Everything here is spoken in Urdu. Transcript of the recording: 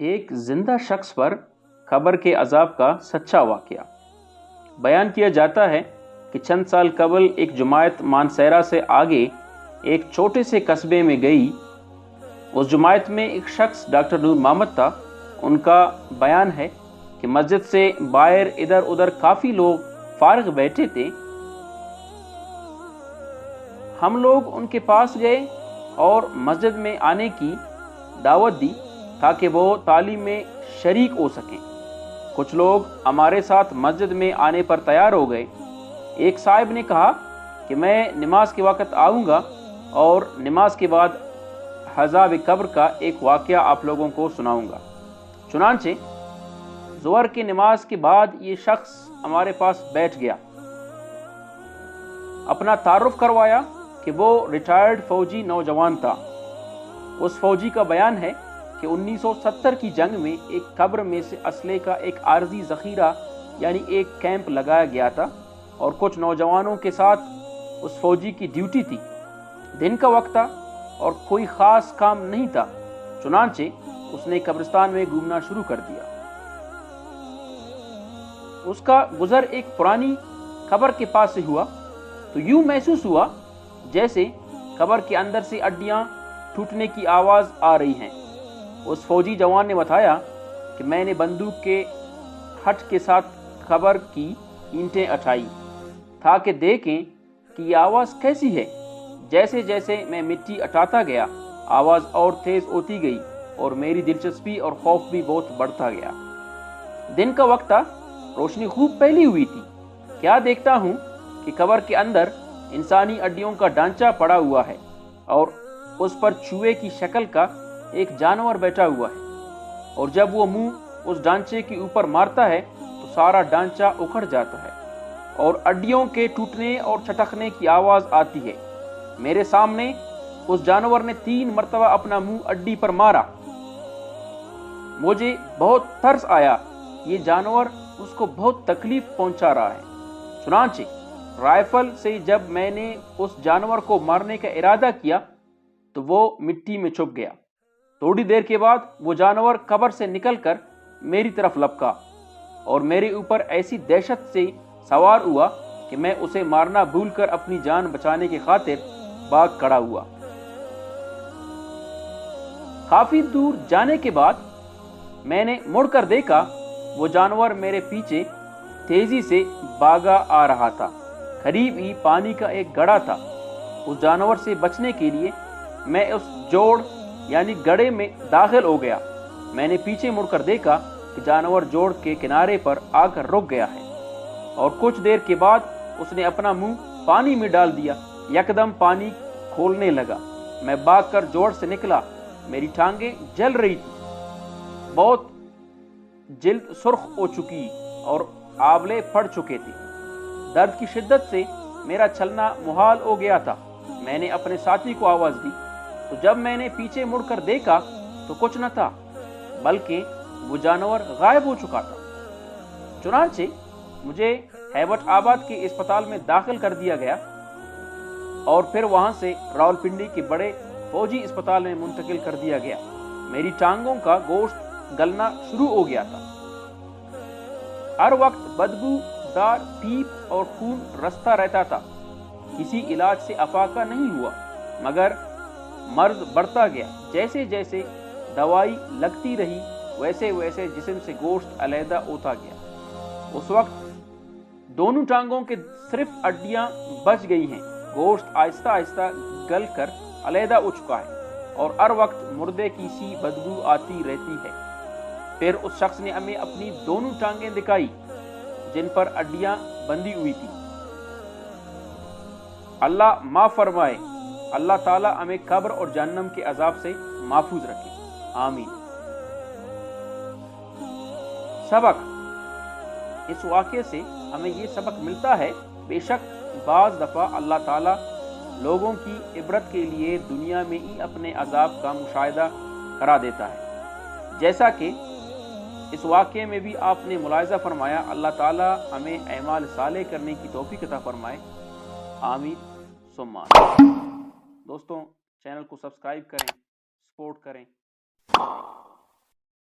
ایک زندہ شخص پر قبر کے عذاب کا سچا واقعہ بیان کیا جاتا ہے کہ چند سال قبل ایک جماعت مانسیرا سے آگے ایک چھوٹے سے قصبے میں گئی۔ اس جماعت میں ایک شخص ڈاکٹر نور محمد تھا۔ ان کا بیان ہے کہ مسجد سے باہر ادھر ادھر کافی لوگ فارغ بیٹھے تھے۔ ہم لوگ ان کے پاس گئے اور مسجد میں آنے کی دعوت دی تاکہ وہ تعلیم میں شریک ہو سکیں۔ کچھ لوگ ہمارے ساتھ مسجد میں آنے پر تیار ہو گئے۔ ایک صاحب نے کہا کہ میں نماز کے وقت آؤں گا اور نماز کے بعد عذاب قبر کا ایک واقعہ آپ لوگوں کو سناؤں گا۔ چنانچہ ظہر کی نماز کے بعد یہ شخص ہمارے پاس بیٹھ گیا، اپنا تعارف کروایا کہ وہ ریٹائرڈ فوجی نوجوان تھا۔ اس فوجی کا بیان ہے کہ 1970 کی جنگ میں ایک قبر میں سے اسلحے کا ایک عارضی ذخیرہ یعنی ایک کیمپ لگایا گیا تھا اور کچھ نوجوانوں کے ساتھ اس فوجی کی ڈیوٹی تھی۔ دن کا وقت تھا اور کوئی خاص کام نہیں تھا، چنانچہ اس نے قبرستان میں گھومنا شروع کر دیا۔ اس کا گزر ایک پرانی قبر کے پاس سے ہوا تو یوں محسوس ہوا جیسے قبر کے اندر سے ہڈیاں ٹوٹنے کی آواز آ رہی ہیں۔ اس فوجی جوان نے بتایا کہ میں نے بندوق کے ہٹ کے ساتھ قبر کی اینٹیں اٹھائی تاکہ دیکھیں کہ یہ آواز کیسی ہے۔ جیسے جیسے میں مٹی اٹھاتا گیا آواز اور تیز ہوتی گئی اور میری دلچسپی اور خوف بھی بہت بڑھتا گیا۔ دن کا وقت تھا، روشنی خوب پھیلی ہوئی تھی۔ کیا دیکھتا ہوں کہ قبر کے اندر انسانی ہڈیوں کا ڈھانچہ پڑا ہوا ہے اور اس پر چوہے کی شکل کا ایک جانور بیٹھا ہوا ہے، اور جب وہ منہ اس ڈھانچے کے اوپر مارتا ہے تو سارا ڈھانچہ اکھڑ جاتا ہے اور ہڈیوں کے ٹوٹنے اور چٹکنے کی آواز آتی ہے۔ میرے سامنے اس جانور نے 3 مرتبہ اپنا منہ ہڈی پر مارا۔ مجھے بہت ترس آیا، یہ جانور اس کو بہت تکلیف پہنچا رہا ہے۔ چنانچہ رائفل سے جب میں نے اس جانور کو مارنے کا ارادہ کیا تو وہ مٹی میں چھپ گیا۔ تھوڑی دیر کے بعد وہ جانور قبر سے نکل کر میری طرف لپکا اور میرے اوپر ایسی دہشت سے سوار ہوا کہ میں اسے مارنا بھول کر اپنی جان بچانے کی خاطر بھاگ کھڑا ہوا۔ کافی دور جانے کے بعد میں نے مڑ کر دیکھا، وہ جانور میرے پیچھے تیزی سے بھاگا آ رہا تھا۔ قریب ہی پانی کا ایک گڑھا تھا۔ اس جانور سے بچنے کے لیے میں اس جوڑ یعنی گڑھے میں داخل ہو گیا۔ میں نے پیچھے مڑ کر دیکھا کہ جانور جوڑ کے کنارے پر آ کر رک گیا ہے اور کچھ دیر کے بعد اس نے اپنا منہ پانی میں ڈال دیا۔ یکدم پانی کھولنے لگا۔ میں بھاگ کر جوڑ سے نکلا۔ میری ٹانگیں جل رہی تھی، بہت جلد سرخ ہو چکی اور آبلے پڑ چکے تھے۔ درد کی شدت سے میرا چلنا محال ہو گیا تھا۔ میں نے اپنے ساتھی کو آواز دی تو جب میں نے پیچھے مڑ کر دیکھا تو کچھ نہ تھا بلکہ وہ جانور غائب ہو چکا تھا۔ چنانچہ مجھے ہیبٹ آباد کے اسپتال میں داخل کر دیا گیا اور پھر وہاں سے راولپنڈی کے بڑے فوجی اسپتال میں منتقل کر دیا گیا۔ میری ٹانگوں کا گوشت گلنا شروع ہو گیا تھا۔ ہر وقت بدبو دار پیپ اور خون رستا رہتا تھا۔ کسی علاج سے افاقہ نہیں ہوا مگر مرض بڑھتا گیا۔ جیسے جیسے دوائی لگتی رہی ویسے ویسے جسم سے گوشت علیحدہ ہوتا گیا۔ اس وقت دونوں ٹانگوں کے صرف ہڈیاں بچ گئی ہیں۔ گوشت آہستہ آہستہ گل کر علیحدہ ہو چکا ہے اور ہر وقت مردے کی سی بدبو آتی رہتی ہے۔ پھر اس شخص نے ہمیں اپنی دونوں ٹانگیں دکھائی جن پر ہڈیاں بندھی ہوئی تھی۔ اللہ معاف فرمائے، اللہ تعالی ہمیں قبر اور جہنم کے عذاب سے محفوظ رکھے، آمین۔ سبق: اس واقعے سے ہمیں یہ سبق ملتا ہے، بے شک بعض دفعہ اللہ تعالی لوگوں کی عبرت کے لیے دنیا میں ہی اپنے عذاب کا مشاہدہ کرا دیتا ہے، جیسا کہ اس واقعے میں بھی آپ نے ملاحظہ فرمایا۔ اللہ تعالی ہمیں اعمال صالح کرنے کی توفیق عطا فرمائے، آمین ثم آمین۔ دوستوں، چینل کو سبسکرائب کریں، سپورٹ کریں۔